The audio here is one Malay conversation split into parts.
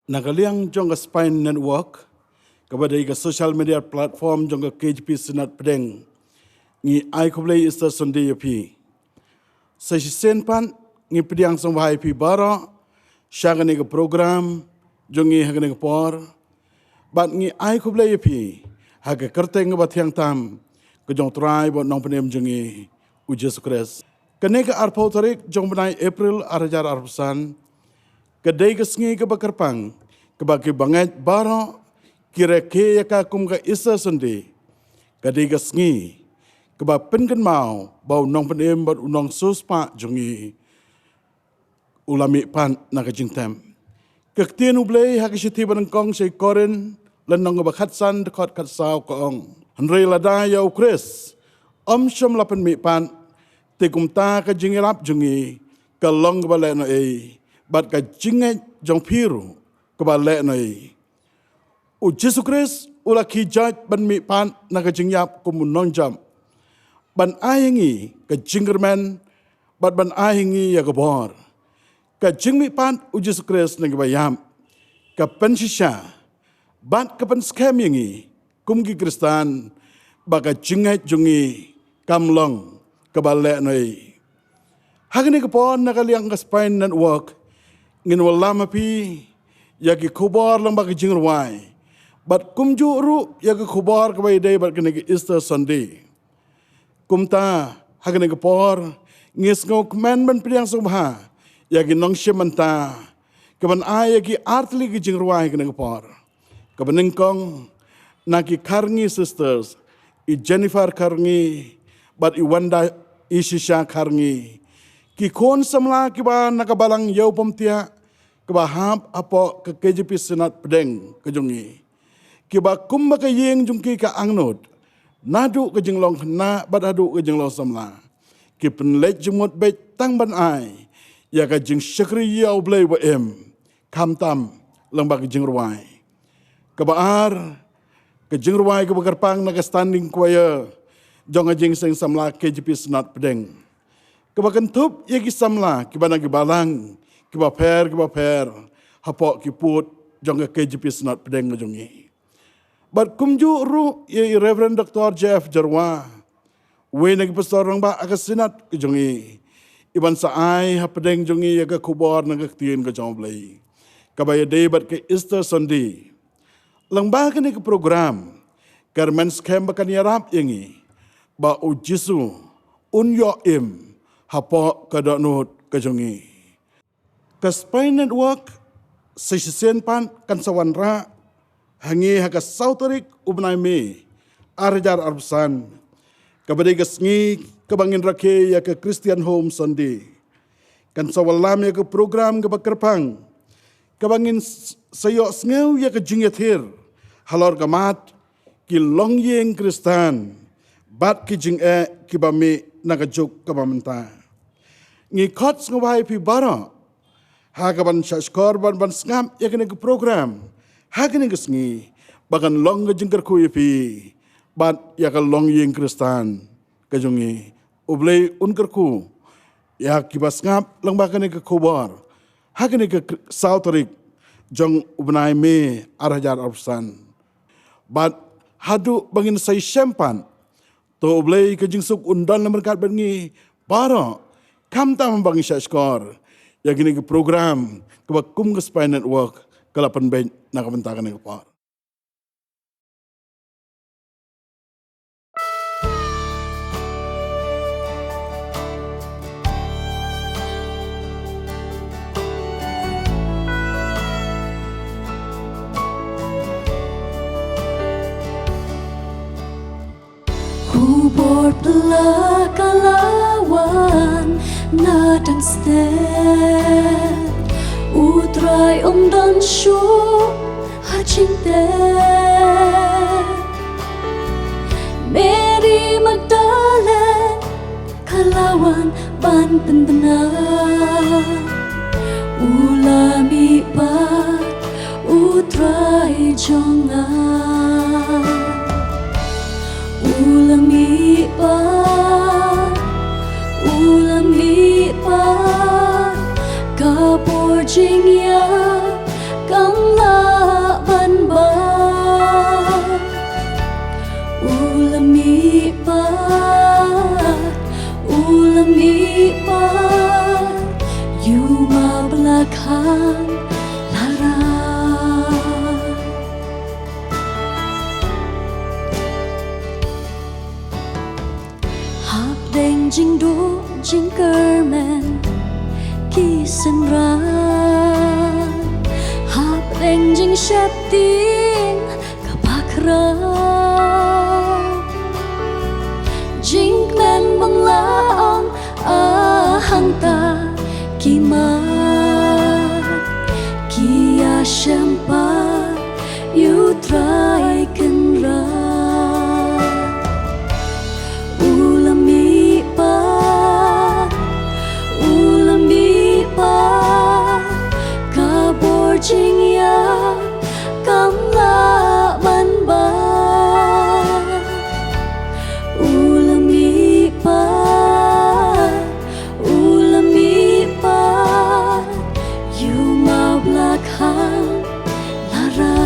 Nagaliang jong ka Spine Network kepada ika social media platform jong ka KGP Senat Pedeng ngi ai kublai Easter Sunday yapi. Sa sen pan ngi pediang song bahai pi bara syagani ka program jong ngi hagani ka por bat ngi ai kublai yapi haga kerteng ka bathiang tam ke jong trai bot nong penem jong ngi ujes Kris. Kene ka arpau tarik jong benai April arajar arpusan kedai kesngi ke bakarpang ke bagi banget bara kira ke ka kum ka Easter Sunday kedai kesngi ke ba penken mau bau nong penem bat unong suspa jongi ulami pan nak jingtam kektien ublei hak siti banengkong sei koren lan nong ba khatsan dekot khatsau kong hanrei lada ya Kris shom lapan mi pan te kumta ka jingirap jongi kalong ba le no bat ka jinge jong piru ke balek noi u Jesu Kris ula ki jaj ban mi pan na ka jingyap kumun nonjam ban ahingi ka jingerman bat ban ahingi ya gobor ka jingmi pan u Jesu Kris na bayam ka pensisha bat ka pen scam yangi kumgi Kristan ba ka jinge jungi kamlong ke balek noi hagni ka pon na kaliang ka Spine Network ngin walama pi yagi kubar lang bagi jingruai bat kumju ru yagi kubar ka bay day bat kene Easter Sunday kumta hagane ka por ngis ngo commandment priang subha yagi nong shemanta kaban ay yagi artli ki jingruai kene ka por kabanengkong naki Karngi sisters I Jennifer Karngi bat I Wanda Isisha Karngi ki kon samla ki ba nakabalang yaw pamtia kebahap apa ke KGP Senat Pedeng kejongi kiba kumba ke yeng jungki ka angnod nadu ke jenglong na badadu ke jenglong samla ki penlej jemut bet tang ban ai ya ka jing syakri yau blai wa kam tam lang ba ke jingruai kebaar ke jingruai ke bakarpang na standing kwaya jong jing sing samla KGP Senat Pedeng kebakentup ya ki samla kiba nagi balang kiba per hapok kiput jong ke KGP Senat Pedeng jongi bat kumju ru ye Reverend Dr. Jeff Jarwa we nagi pastor rang ba aga senat ke jongi iban saai ha pedeng jongi ya ke kubor nang tien ke jong blai kabaya debat ke Easter Sunday lang ba ke program karmen scam bakan yarap yengi ba u Jesu unyo hapok ke donut ke jongi ka Spine Network sa sisen pan kan sawanra hangi haka sautarik ubnay me arajar arbusan kabadai gasngi kabangin rake ya ka Christian Home Sunday kan sawalam ya ka program ka bakarpang kabangin sayo sngew ya ka jingyathir halor kamat ki longyeng Kristan bat ki jing'e ki bami nagajuk kabamenta ngi khots ngawai pi bara hagaban syashkor ban skam yakene ke program hagene gesngi bagan long jengker ku yapi bat yakal long yeng Kristan kajongi ublei unkerku ya kibas ngap lang bakane ke kubar hagene ke sauterik jong ubnai me arajar arsan bat hadu bangin sai sempan to ublei ke jingsuk undan lemberkat bengi bara kam tam bangin syashkor ya gini ke program kebakum ke Spine Network kelapan baik nak bentakan ke par. Kubur pelakalawan nadang sted utrai dan shu haching te Mary Magdalene kalawan ban penbenar ulami pat utrai jongan ulang lipat kapor jingya kang belakang lara. Hap deng jing do jing kermen kisen ran. Hap deng jing shatin kapakra. Jing men bang laong ahang ta kimat kia sempat you try kenra. Ulami pa kabor jing ya kam la ban ba. Ulami pa you mau belakang lara.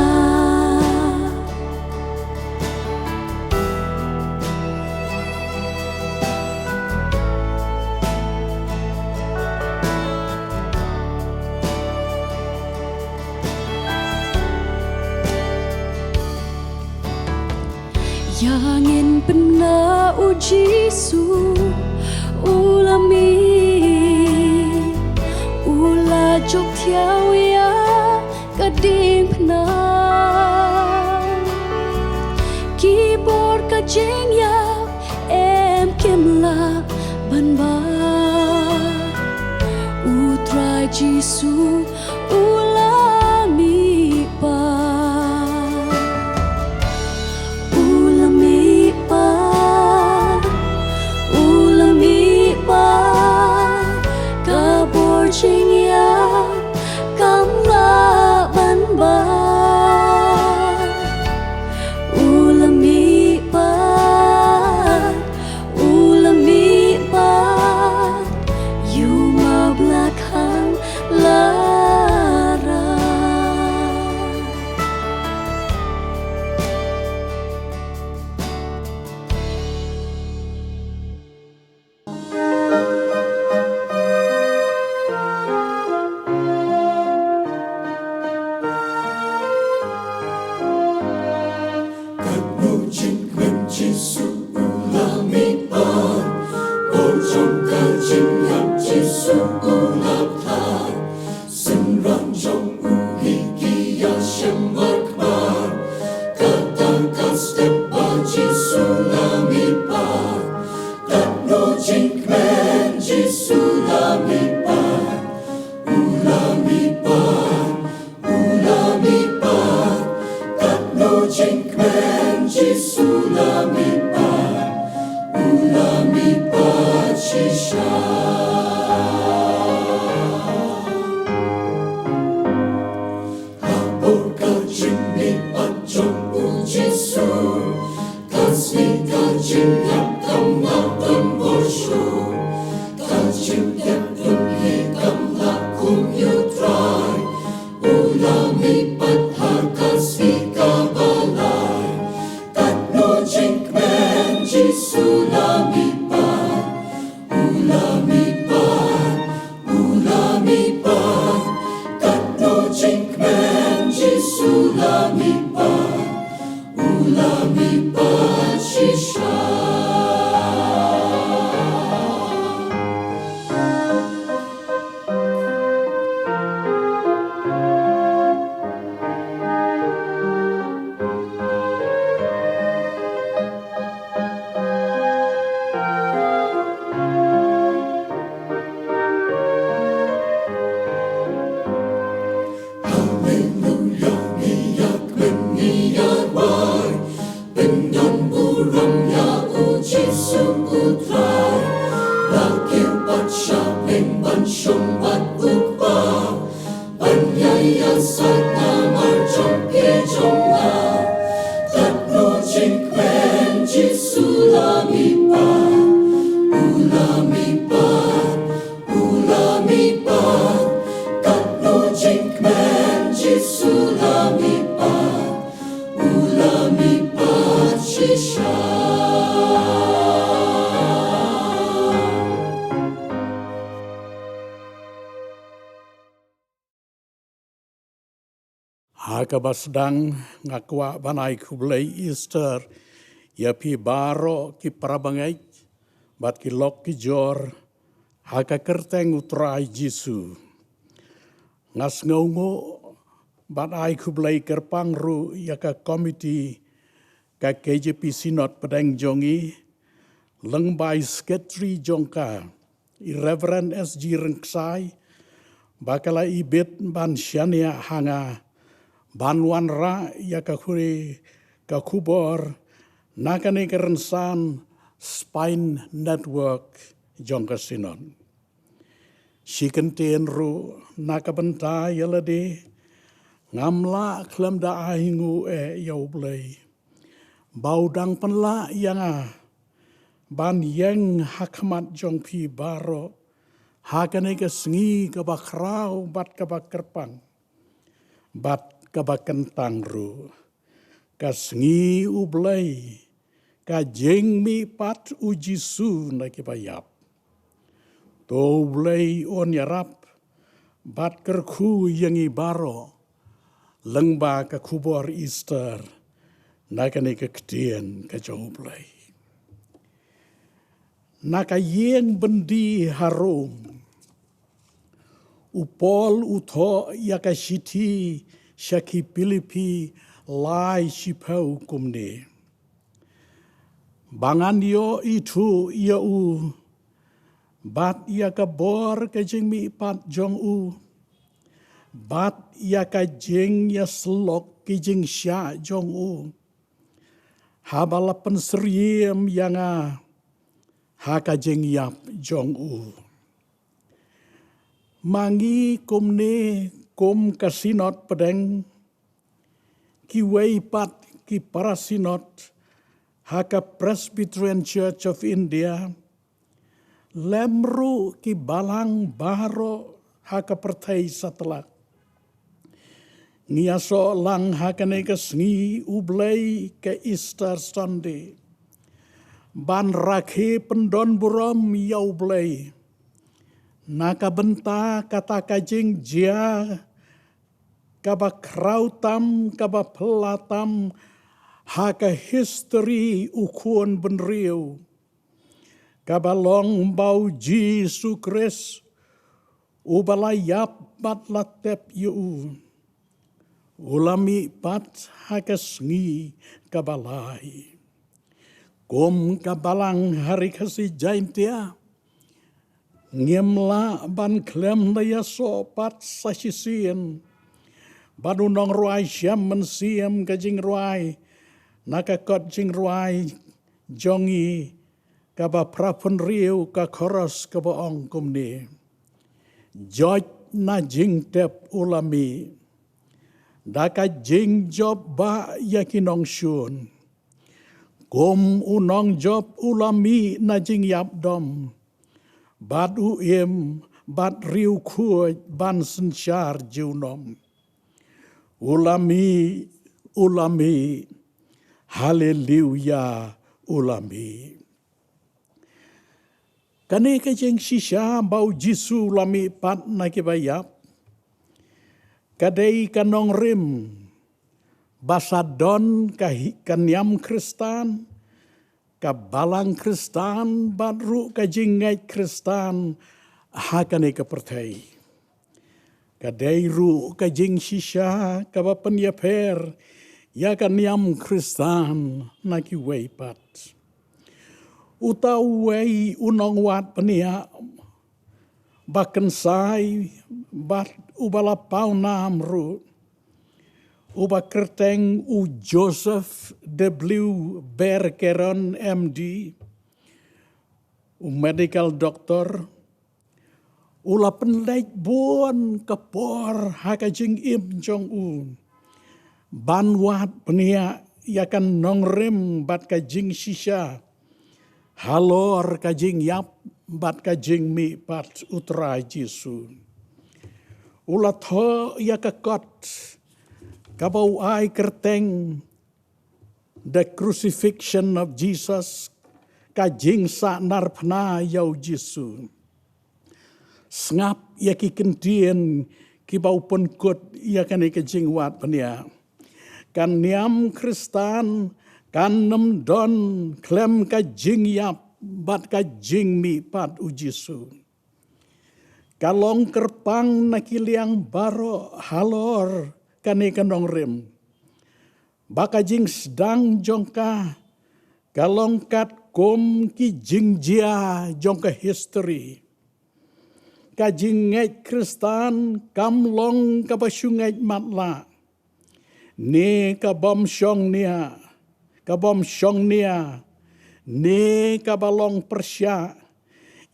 Yangin pena uji su ulami ula jok thiau ya kading pena keyboard ka jing ya em kim la ban ba utrai jisu ulami pa. Jing ya kam la ban ba. Ulami pa you mau belakang lara. Haka sedang ngakwa banai kublai Easter ya pi baro ki parabangai bat ki lok ki jor haka kerteng utrai Jisu ngas ngaungo bat ai kublai kerpang ru ya ka komiti ka KJP Sinod Padang Jongi lengbai sketri jongka i Reverend SG Rengsai bakala ibet ban syania hanga banwan ra ya kakuri kakubor nakane kerensan Spine Network jongka sinon. Shikenten ru nakabenta yalade ngamla klam da ahingu yaublay. Baudang penla yang ban yang hakmat jongpi baro hakane kesengi kabakrau bat kabakerpang bat kabakentang ru kasngi ublay ka jeng mi pat ujisu na kibayap to ublay on yarap bat kerku yang ibaro lengba ka kubor Easter na kane ka ketien ka ublay na ka yeng bendi harum upol utho ya ka shiti Shaki Pilipi lai shipau kumne. Bangan yo itu ia u. Bat ia kabor ka jeng mi pat jong u. Bat ia ka jeng ya selok ki jeng sya jong u. Habala penseriem yang ha ka jeng yap jong u. Mangi kumne kum kasinot pedeng ki weipat ki parasinot haka Presbyterian Church of India lemru ki balang baro haka pertai satlak ngiaso lang haka nekas ngi ublay ke Easter Sunday ban rakhe pendon burom yaublay naka benta kata kajing jia kaba krautam kaba pelatam haka history ukun benriu kaba long bau Jisu Kris ubalayap bat latep yu ulami pat haka sengi kabalai kom kabalang hari kasih jaintia ngemla ban klem daya sopat sasisien banu nong ruai syam mensiam ka jing ruai nakakot jing ruai jongi kaba prapun riu ka koros kaba ong kumni joj na jing tep ulami daka jing job ba yakinong syun kum unong job ulami na jing yap dom bat uim bat riu kuoj ban sensyar jiunom ulami ulami haleluya ulami kane ka jeng sisya bau Jisu ulami pat na kibayap kadai kanong rim basadon kanyam Kristan kabalang Kristan badru kajingai Kristan hakane kepertai kadai ru kajing sisya kabapen yaper ya kanyam Kristan naki weipat utawai unong wat penia baken sai bat ubala pau nam ru uba kerteng u Joseph W. Berkeron MD, medical doctor, ula penlek buon kepor haka jing im jong un. Banwat penia yakan nongrem bat ka jing sisya, halor ka jing yap bat ka jing mi bat utrai Jisu. Ula tho yakakot, kabau ai kerteng the crucifixion of Jesus kajing sa narpna yau Jisu. Sngap yaki kentien kibau pun kut ia kan ke jingwat penia kan niam Kristan kan nem don klem ka jing yap bat ka jing mi pat ujisu kalong kerpang nakiliang baro halor kane kanong rim baka jing sedang jongka kalong kat kom ki jing jia jongka history kajing ngai Kristan kam long ka basungai matla ne ka bom syong nia ne ka balong persya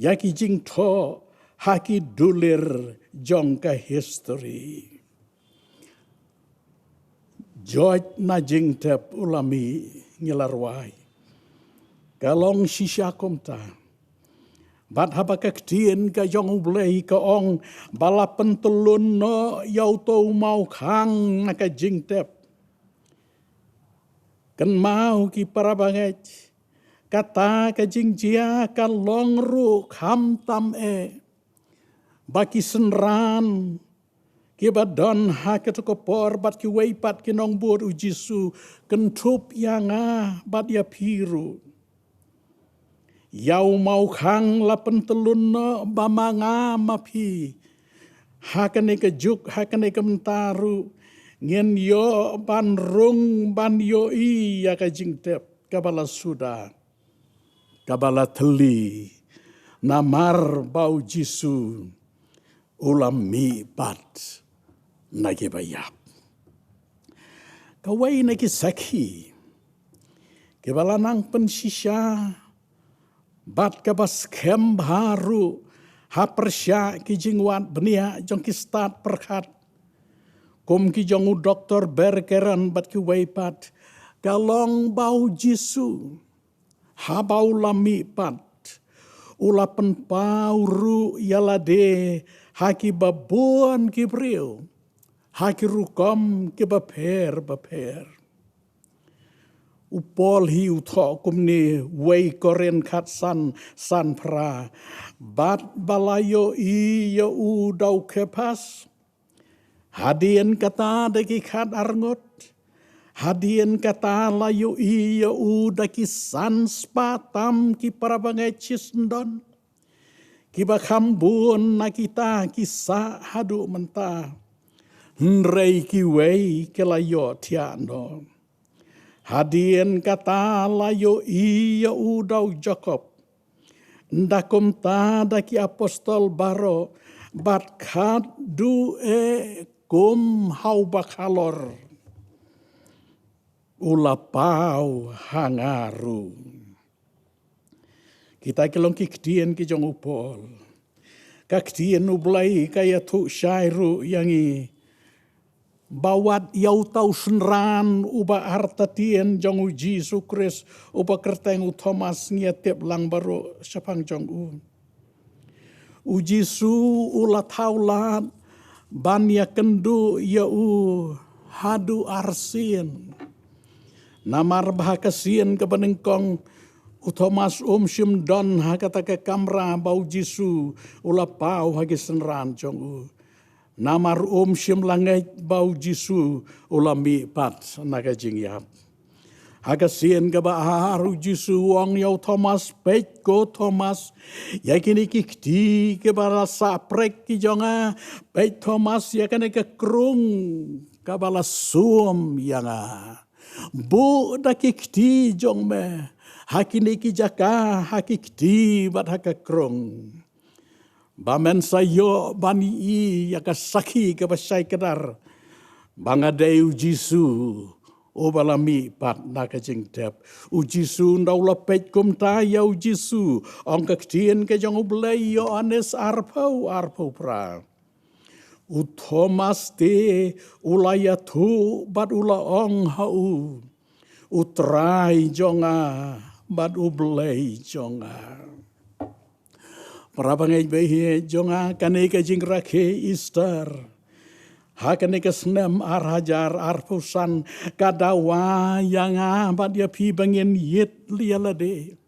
yaki jing tho haki dulir jong ka history George na jing tep ulami ngilarwai kalong sisya komta bat habakak tien ka jong ulei ka ong balapen telun no yau tau mau khang na ka jing tep kan mau ki parabanget kata ka jing jia ka long ru kham tam baki senran ki badon ha ka to por bat ki wei pat ki nong bur ujisu kentup yanga bat ya piru Yau mau khang lapen telun no bamanga mapi hakane ke juk hakane ke mentaru ngien yo ban rung ban yo i ya ka jingtep kabala suda kabala teli namar bau jisu ulam mi pat nage bayap kawai nage sakhi kebala nang pensisya bat kabas kem baru ha persya ki jingwat benia jong ki start perkhat kom ki jong doktor berkeran bat ki weipat kalong bau jisu ha bau lami pat ulapen pauru yalade ha ki babon ki brio ha ki rukom ki baper upol hi utho kumni wei koren khat san pra bat balayo i ya u dau kepas hadien kata daki khat arngot hadien kata layo i ya u daki san spatam ki parabangai cisndon ki bakambun nakita kisa hadu menta nrei ki wei kelayo tiano hadien kata layo iya udau Jakob ndakum ta daki apostol baro bat khat du kum hau bakalor ulapau hangaru kita kelong kikdien ki jong upol kakdien ublai kaya tu syairu yangi bawat yau tau senran uba artatien jong uji sukris uba kerteng u Thomas ngiatip lang baru syapang jong uji su ula taulat ban ya kendu ya hadu arsin namar bahakasien ke benengkong u Thomas syim don hakata ke kamra bau jisu ula pau hagi senran jong namar syim langai bau jisu ulami pat naga jingyap hagasien ka haru jisu wong yau Thomas pek ko Thomas yakini kikti ke bala saprek ki jonga pek Thomas yakane ke krung ka bala sum yanga bu da kikti jong me hakini ki jaka hakikti bat hakakrung bamen sayo bani i yaka sakhi ke basai kedar banga deu jisu o balami pat naka jing tep ujisu ndaula pet kum ta ya ujisu ong kaktien ke jong ublai yo anes arpau pra u Thomas te ulaya tu bat ula ong hau utrai jonga bat ublai jonga Parabangai behi jonga kaneka jingrakhe Easter. Hakaneka snem arhajar arpusan kadawa yang abat dia pi bangin yit lialade.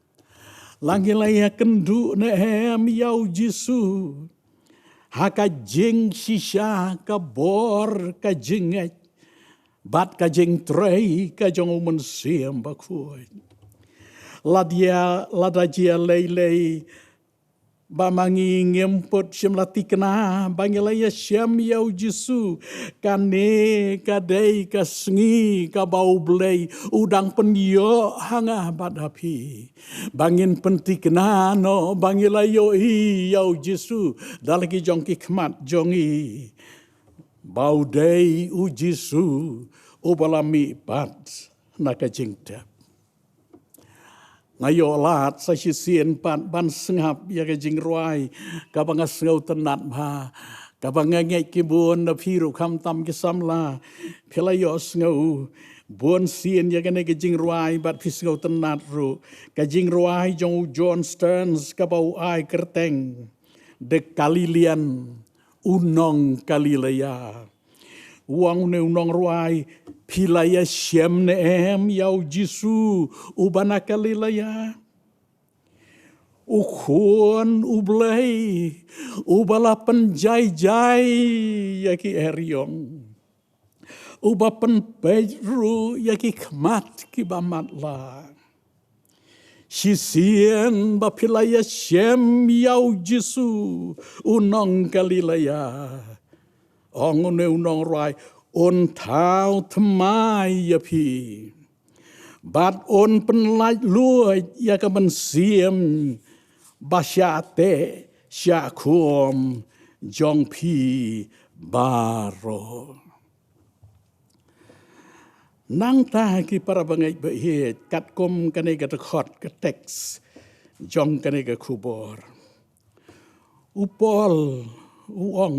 Langilaya kendu nehem yau jisu. haka jing shisha ka bor ka jinget bat ka jing trei ka jong umun siam bakui ladajia lei ba mangi ngempot siam latikna bangilaya siam yau jisu kane kadei kasngi ka bau blei udang penyo hanga badapi bangin pentikna no bangilayo hi yau jisu dalagi jongki khmat jongi bau dei u jisu ubalami pat nakajingta ngayo lat sa sisien pan ban sengap ya ka jing ruai ka banga sengau tenat ba ka banga ngai ki bun na phiru kham tam ki samla phelayo sengau bun sien ya ka ne ka jing ruai bat phi sengau tenat ru ka jing ruai jong John Stearns ka bau ai kerteng de kalilian unong kalilaya uang ne unong ruai pilaya siem ne em yau jisu ubana kalilaya ukun ublay ubala penjai-jai yaki eryong uba penpejru yaki khmat ki bamatla sisien bapilaya siem yau jisu unong kalilaya ongune unong rai on thao thmai ya phi bat on penlai luai ya ka man siem ba sha te sha khom jong phi baro nang ta ki para bangai ba he kat kom kane ga khot ka text jong kane ga khubor upol uong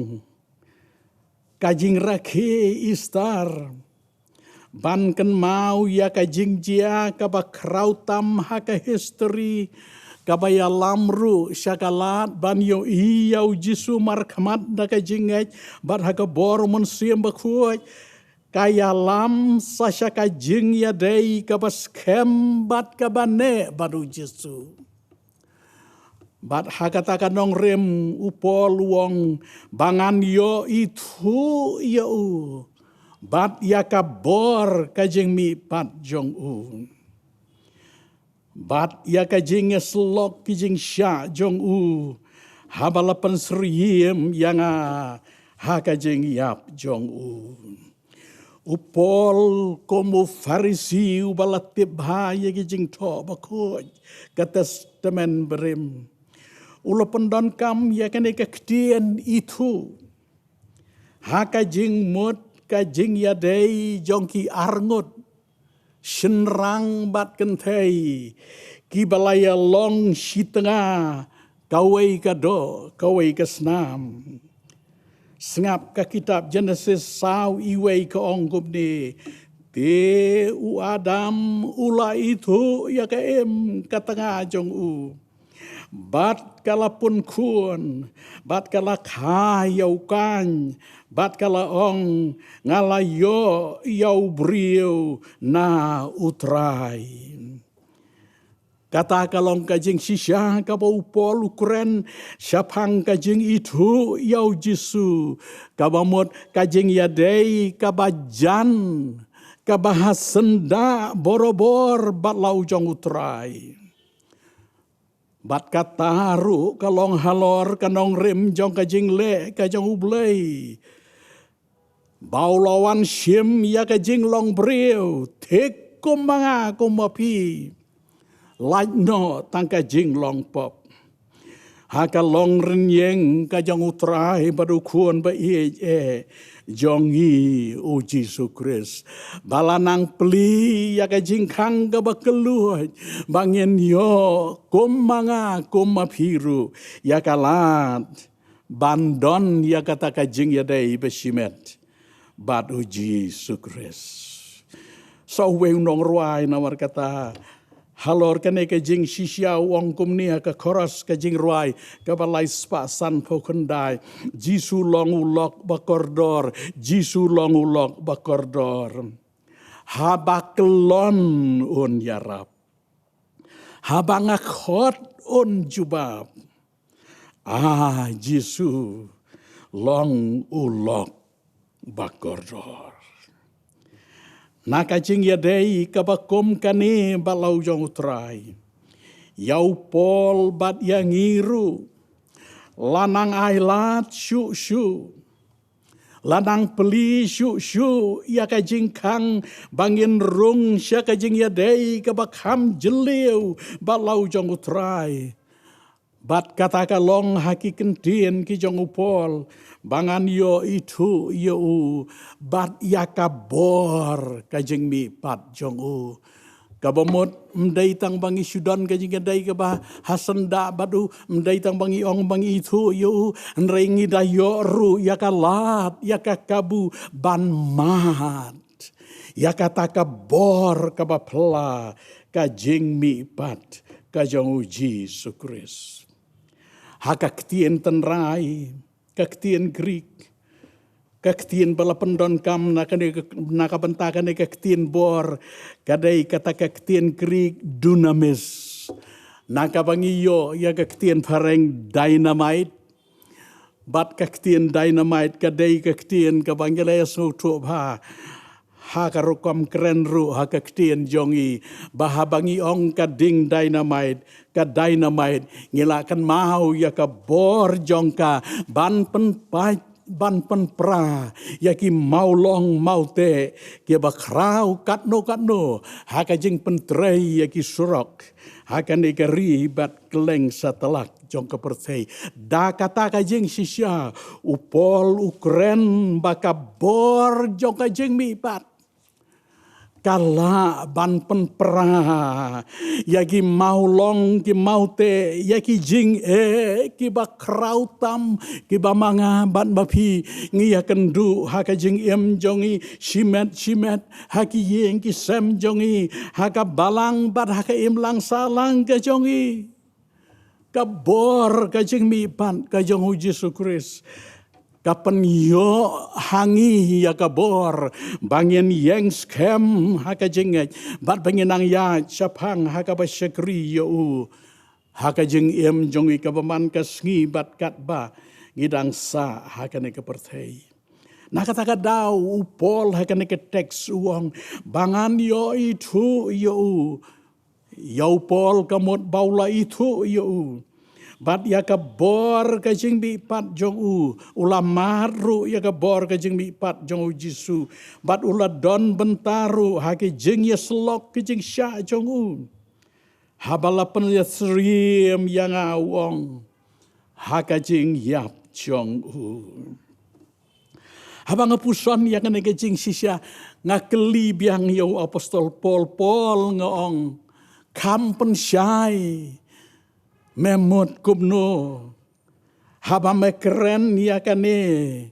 kajing rakhe istar ban kan mau ya kajing jia ka ba krautam ha ka history ka ba ya lamru syakalat ban yo iyau jisu markhamat da kajing bat ha ka bor mon siem ba khuai kaya lam sa sya kajing ya dei ka ba skem bat ka ba ne baru jisu bat hakata kanong rem upol wong bangan yo itu yo bat ya kabor kajing mi pat jong u bat ya kajing slok kijing sya jong u habalapan sriem yang ha kajing yap jong u upol komu farisi ubalatib ha ya kijing to bakoj ka testament berem ulo pendon kam ya kene ka ktien itu ha kajing mut kajing ya dei jongki arngut shenrang bat kenthei ki balaya long shitanga kawai kado kawai kasnam sengap ka kitab Genesis sau iwei ka onggup ni te u Adam ula itu ya ka em katanga jong u bat kala pun kun bat kala khayau kan bat kala ong ngalayo yau brio na utrai kata kalong kajing sisya kabau pol ukren syapang kajing itu yau jisu kabamot kajing yadei kabajan kabahas senda borobor bat lau jong utrai bat kataru kalong halor kanong rem jong kajing le kajong ublay bau lawan sim ya kajing long breu tek kumanga kumapi like no tang kajing long pop haka long renyeng kajong utrai baru kuon ba e jongi o Jesu Kris balanang peli ya kajing kang ga bakeluh bangin yo kumanga kumapiru ya kalat bandon ya kata kajing ya dai besimet bad o Jesu Kris so we nong ruai nawar kata halor kane kajing sisya wong kumnia ka koras kajing ruai ka balai spa san pokendai Jisu long ulok bakordor Jisu long ulok bakordor habakelon on yarab habangakot on jubab Jisu long ulok bakordor. Nakajing yadei kabakom kane balau jong utrai. Yau pol bat yang ngiru. Lanang ailat syu-syu. Lanang peli syu-syu. Ya kajing kang bangin rung. Sya kajing yadei kabakam jeliu balau jong utrai. Bat kata kalong haki kentin ki jong upol. Bangan yo itu yo bat yakabor kajing mi pat jong u. Kabamot mdai tang bangi sudan kajing kadai kaba hasanda badu mdai tang bangi ong bangi itu yo nrengi da yo ru yakalat yakakabu ban mat. Yakata kabor kabapla kajing mi pat kajong u Yesus Kristus. Hakaktien tenrai, kaktien Greek, kaktien bala pendon kam nakabentakan kaktien bor, kadai kata kaktien Greek dunamis, nakabangiyo ya kaktien pareng dynamite, bat kaktien dynamite kadai kaktien kabangilaya sutu ba. Hakarukam keren ru hakaktien jongi bahabangi ong kading dynamite ka dynamite ngilakan mau ya ka bor jongka ban pen pra ya ki mau long mau te ki bakrau katno hakajing pentrei ya ki surok hakan ikari bat keleng satelak jongka pertei da kata kajing sisya upol ukren baka bor jongka jing mi bat kala ban pen pra yagi mau long ki mau te yaki jing ki ba krautam ki ba manga ban bapi ngi yakendu haka jing em jongi shimet haki yeng ki sem jongi haka balang bat haka im lang salang ka jongi kabor ka jing mi pan ka jong Yesus Kristus. Kapan yo hangi ya kabor bangin yang skem haka jenget bat bangin ang ya chapang haka basyakri yo haka jeng em jongi kabaman kasngi bat katba ngidang sa haka ne kepertei nakataka daw upol haka ne teks uang bangan yo itu yo pol kamot baula itu yo bat ya kabor kajing bi pat jong ulamaru ya kabor kajing bi pat jong Jisu bat uladon bentaru hake jing ya selok kajing sya jong habala pen ya sriem yang awong hakajing yap jong habang puson ya kan kajing sisya ngakeli biang yo apostol Paul ngong kampen syai memut kubno haba mekeren ya kane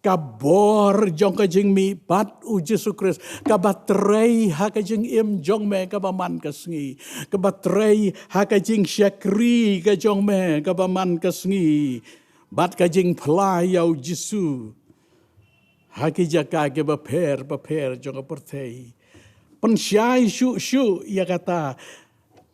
kabor jong kajing mi pat u Yesus Kristus kabatrei hakajing im jong me kabaman kasngi kabatrei hakajing syakri ka jong me kabaman kasngi bat kajing plai au Yesus hakijaka ke baper jong pertei pensyai syu ya kata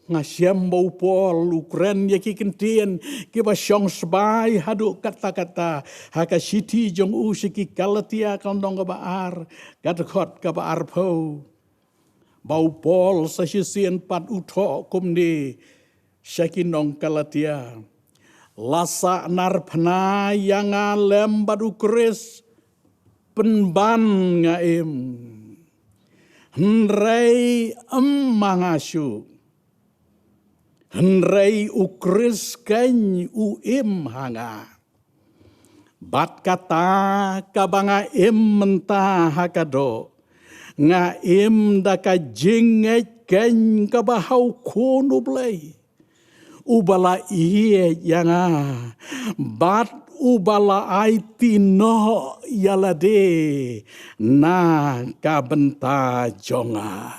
ngasyam bau pol ukren ya ki kentien ki ba syong sbai hadu kata-kata haka siti jong usiki kalatia kandong ka baar katkot ka baar po bau pol sa sisien pat utho kumni syakinong kalatia lasa narpana yang alem badu kris penban ngaim henrei mangasyu henrei ukris kany uim hanga. Bat kata kabanga im mentah hakado. Nga im daka jinget kany kabahau kuno blay. Ubala iye yanga. Bat ubala aiti no yalade. Na kabenta jonga.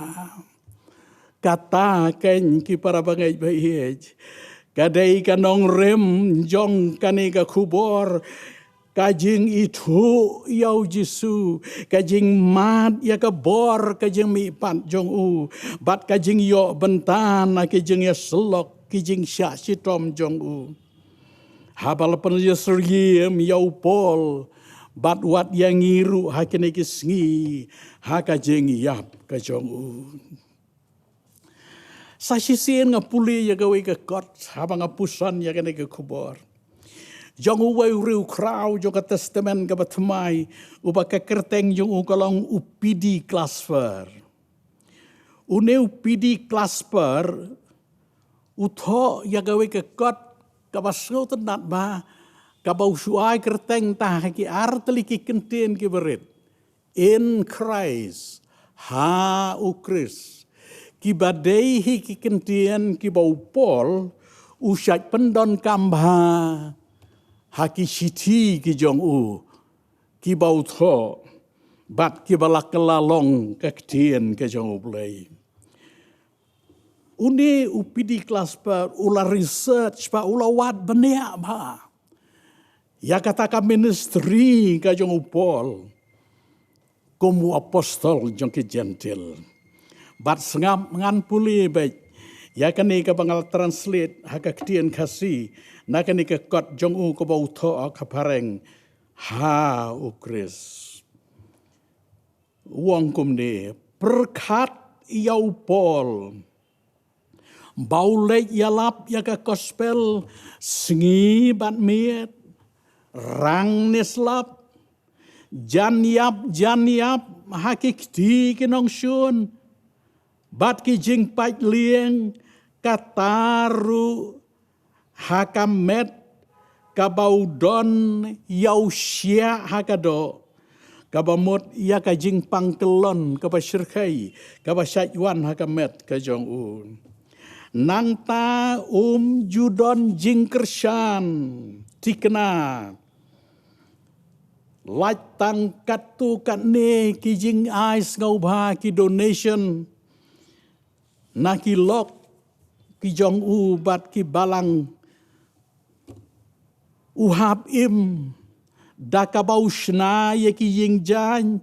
Kata ken ki para bangai baij kadai kanong rem jong kanega kubor kajing itu yau Jisu kajing mat ya kabor kajing mi pat jong bat kajing yo bentan kajing ya selok kajing sya sitom jong Habal penjasriem yau pol bat wat yang ngiru hakene kisngi haka jeng yap ka jong u. Sa sisien nga puli ya gawe ka kot habang apusan ya kene ka kubor. Jong u wai riu krau jong ka testament ka batmai uba ka kerteng jong u kalong upidi klasfer. Une upidi klasper utho ya gawe ka kot kabasau tenat ba kabau suai kerteng tah ki arteli ki kenten ki berit in Christ ha ukris ki badai hi ki kenten ki bau pol usai pendon kambha ha ki siti ki jong u ki bau tho bat ki balak lalong kekten ke jong u blai. Uni upidi kelas per ula research pa ula wat benia ba. Ya katakan ministry ka jong upol. Komu apostol jong ke gentil. Bat sengap ngan puli baik. Ya kani ka bangal translate haka ketien kasih. Na kani ka kot jong u ko bau tho ka pareng. Ha ukris. Uang kum ni perkat iau pol. Baulek yalap ya ka gospel sengi bat miet rang neslap jan yap hakik ti kinong syun bat ki jing pat lieng kataru hakamet kabaudon yau syia hakado kabamut ya ka jing pangkelon kabasyirkai kabasyaiwan hakamet ka jong un. Nang ta judon jingkersyan tikna laj tang katu katne ki jing ais ngau ba ki donation na ki lok ki jong u bat ki balang uhap im dakabau shna ye ki jing jan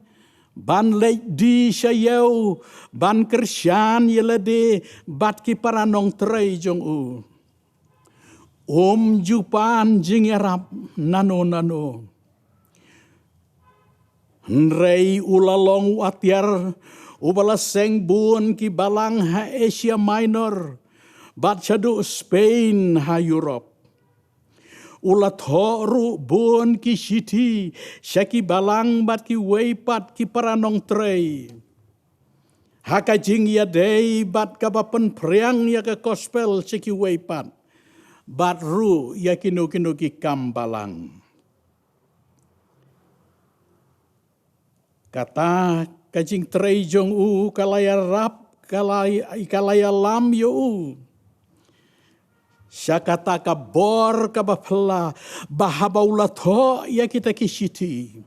ban lej di syayau ban kersyan yelade bat ki paranong trei jong u. Jupan jing erap nano. Nrei ulalong atiar ubala seng bun ki balang ha Asia Minor bat syadu Spain ha Europe. Ula thoru bun ki siti syaki balang bat ki weipat ki paranong trei. Haka jing ya dei bat kabapen priang ya ke gospel syaki weipat. Bat ru ya kinu ki kam balang. Kata kajing trei jong u kalaya rap kalaya lam yo u. Syakata ka bor ka bapela bahabaula tho ya kita kisiti.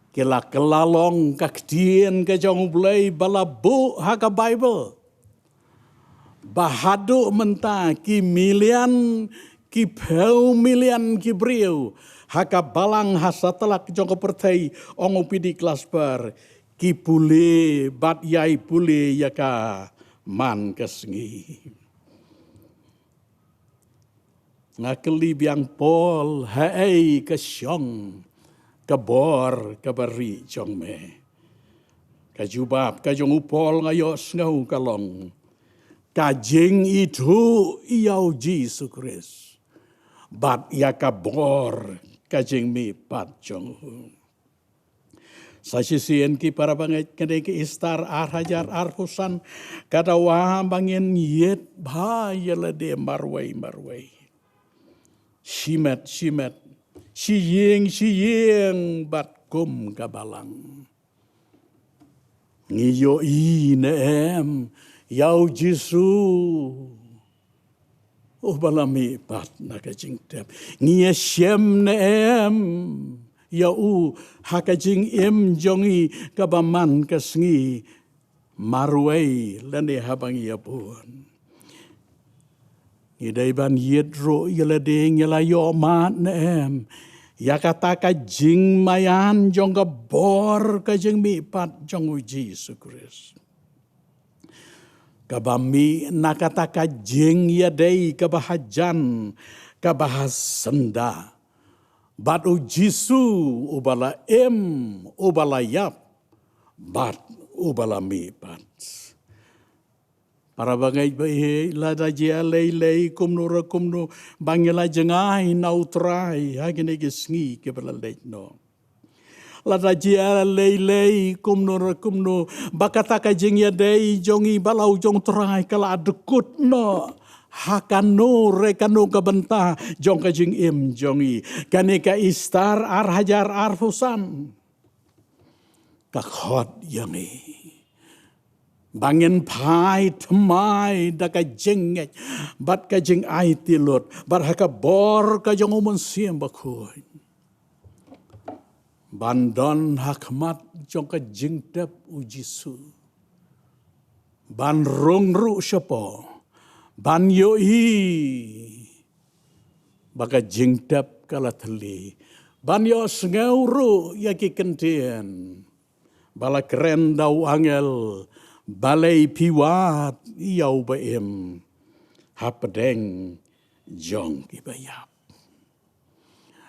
Kela kelalong kaktien ka jong blai balabu haka Bible. Bahadu menta ki milian ki peu milian ki briu haka balang hasatelak jong pertai ongo pidi kelas per ki pule bat yai pule yaka man kesengi. Ngakeli biang pol hai ke syong ke bor ke beri jong me kajubab kajong upol ngayo snau kalong kajing itu iau Jesus Christ bat ya ka bor kajing mi pat jong sasisien ki para banget kene ki istar hajar arfusan kadawa bangin yet ba yela de marwai Shimet, siyeng bat kum kabalang. Ngiyo neem, yau jisu. Balami bat nakajing tem. Ngiya syem neem, yau hakajing em jongi kabaman kasngi. Marway lani habang yapun. Idai ban yedro yelading yelayo mat neem. Ya kata ka jing mayan jong ka bor ka jing mi pat jong u Jesus Christ. Kabami nakata ka jing yadai kabahajan kabahas senda. Bat u Jisu ubala ubala yap, bat ubala mi bat. Para bangai bae lada jia lei kumnu bangela jengai nautrai hagine gisngi ke belalek no. Lada jia lei kumnu bakataka jengya dei jongi balau jong trai kala adekut no. Hakano rekano kabenta jong ka jing jongi kaneka istar ar hajar ar fusan kakhot yangi bangin pai tmai daka jenget bat ka jing ai tilot bar haka bor ka jong umon siem bakoi bandon hakmat jong ka jing tep ujisu ban rong ru syapo ban yoi baka jingtap kala thali ban yo sengauru yaki kentien bala keren dau angel balai piwat yau baem hapedeng jong ibayap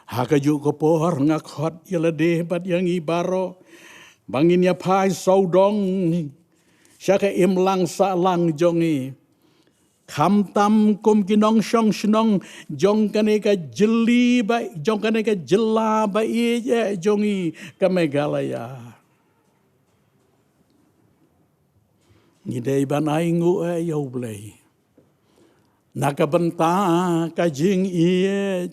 hakaju ko pohar ngakhot yalade bat yang ibaro bangin ya pai saudong syaka imlang salang jongi kham tam kum kinong syong shnong jong kane ka jeli ba jong kane ka jela ba ye jongi ka Meghalaya ni dei ban aingu yo blei nakabenta ka jing ie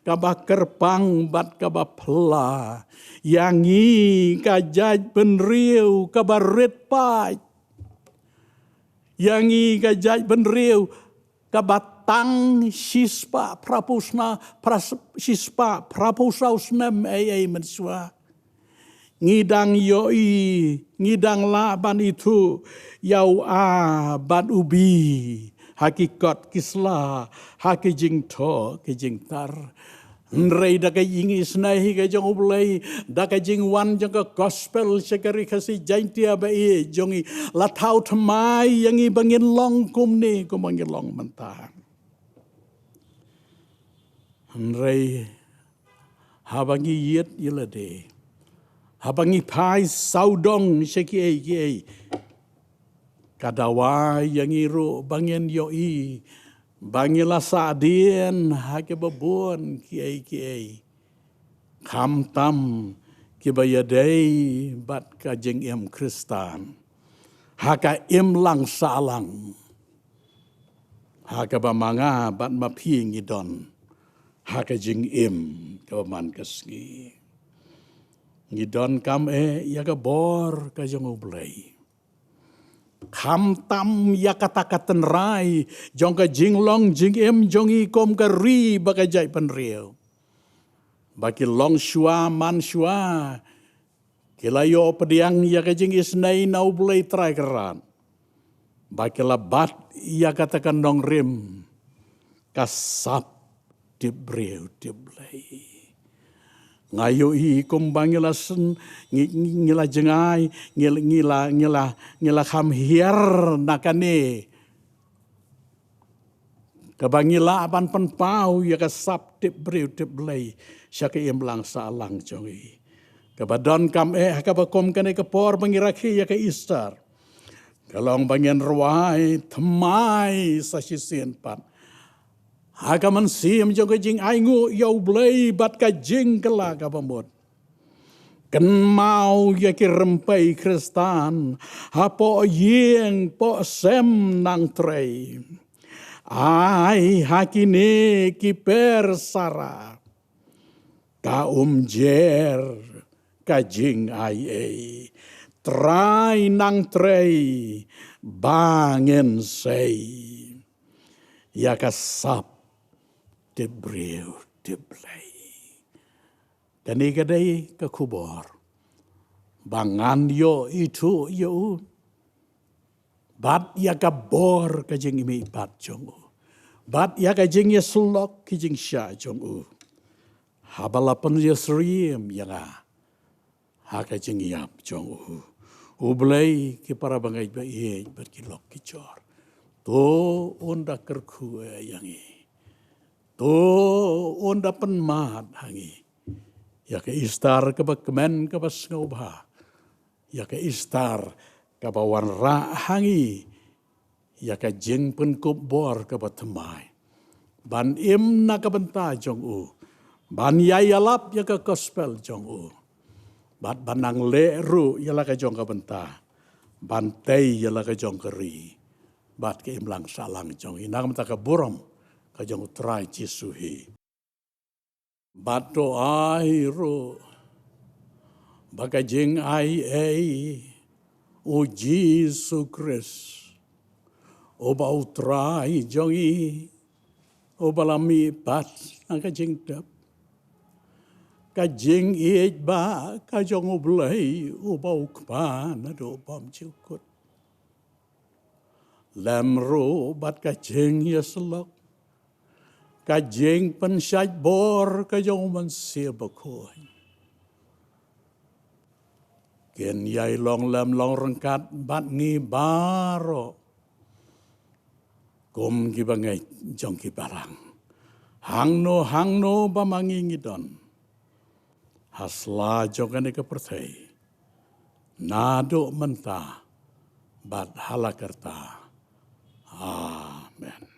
ka bakerpang bat ka bapla yangi ka jaj penriu ka baret pai yangi gajaj benriu kabatang sispa prapusausnem mensua ngidang yoi ngidang laban itu yau ban ubi hakikat kisla hakijing to kijing tar Nrei da ka yingi snahi ka jong ublai da ka jing wan jong ka gospel sekari kasi jaintia ba e jongi la thau thamai yangi bangin long kumni ko bangin long mentang Nrei habangi yet yilade habangi pai saudong seki e kadawa yangi ro bangin yoi bangila sadien hake babon kiai kham tam kibayadei bat ka jeng Kristan haka lang salang haka bamanga bat mapi ngidon haka jeng kaman kasngi ngidon kam yaga bor ka jeng ublai kham tam ya kata-katan rai jong ka jinglong jing jongi kom ka ri baka jai penriu baki long shua man shua kilayo pediang ya ka jing isnai nau bulai trai keran baki labat ya katakan dong rim kasap dibriu diblai ngayo kumbangila sen ngila jengai ngila kham hiar nakane kabangila apan penpau ya ka sap tip breu tip blai syaka imlang salang jongi kabadon kam kabakom kane kapor bangiraki ya ka istar kalong bangen ruai thamai sa sisien pan hakaman sim jong jing aingu yau blai bat ka jing kala ka pamot kan mau ya ki rempai Kristan hapo yeng po sem nang trei ai hakine ki persara ka jer ka jing ai trai nang trei bangen sei ya kasap debreu deblai kani kadai ka kubor bangan yo itu yo bat ya ka bor ka jing imi bat jong bat ya ka jing ya slok ki jing sha jong habalapan ya sriem ya nga ha ka jing yap jong ublai ki para bangai ba bat ki lok ki chor to onda kerku yang To onda penmat hangi. Ya ke istar ke kemen ke pas ngubah. Ya ke istar ke bawan ra hangi. Ya ke jeng pen kubor ke batemai. Ban im na ke benta jong u. Ban yayalap ya ke gospel jong u. Ban banang le ru ya la ke jong ke benta. Ban tei ya la ke jong ke ri. Bat ke imlang salang jong i. Nang menta ke buram ke jong utrai jisuhi. Bat do ai ru. Baka jeng ai ei. O Jesu Christ. O ba utrai jong i. O balami bat ang ka jeng dap. Ka jeng iej ba ka jong o blay o ba ukpa na do bam chukut. Lam ro bat ka jeng yaslok. Ka jeng pensyaj bor ka jong man siya bakoy. Ken yai long lam long rengkat bat ngi baro. Kom ki bangai jong ki barang. Hang no ba mangi ngidon. Hasla jong ke pertai. Nado menta bat halakerta. Amen.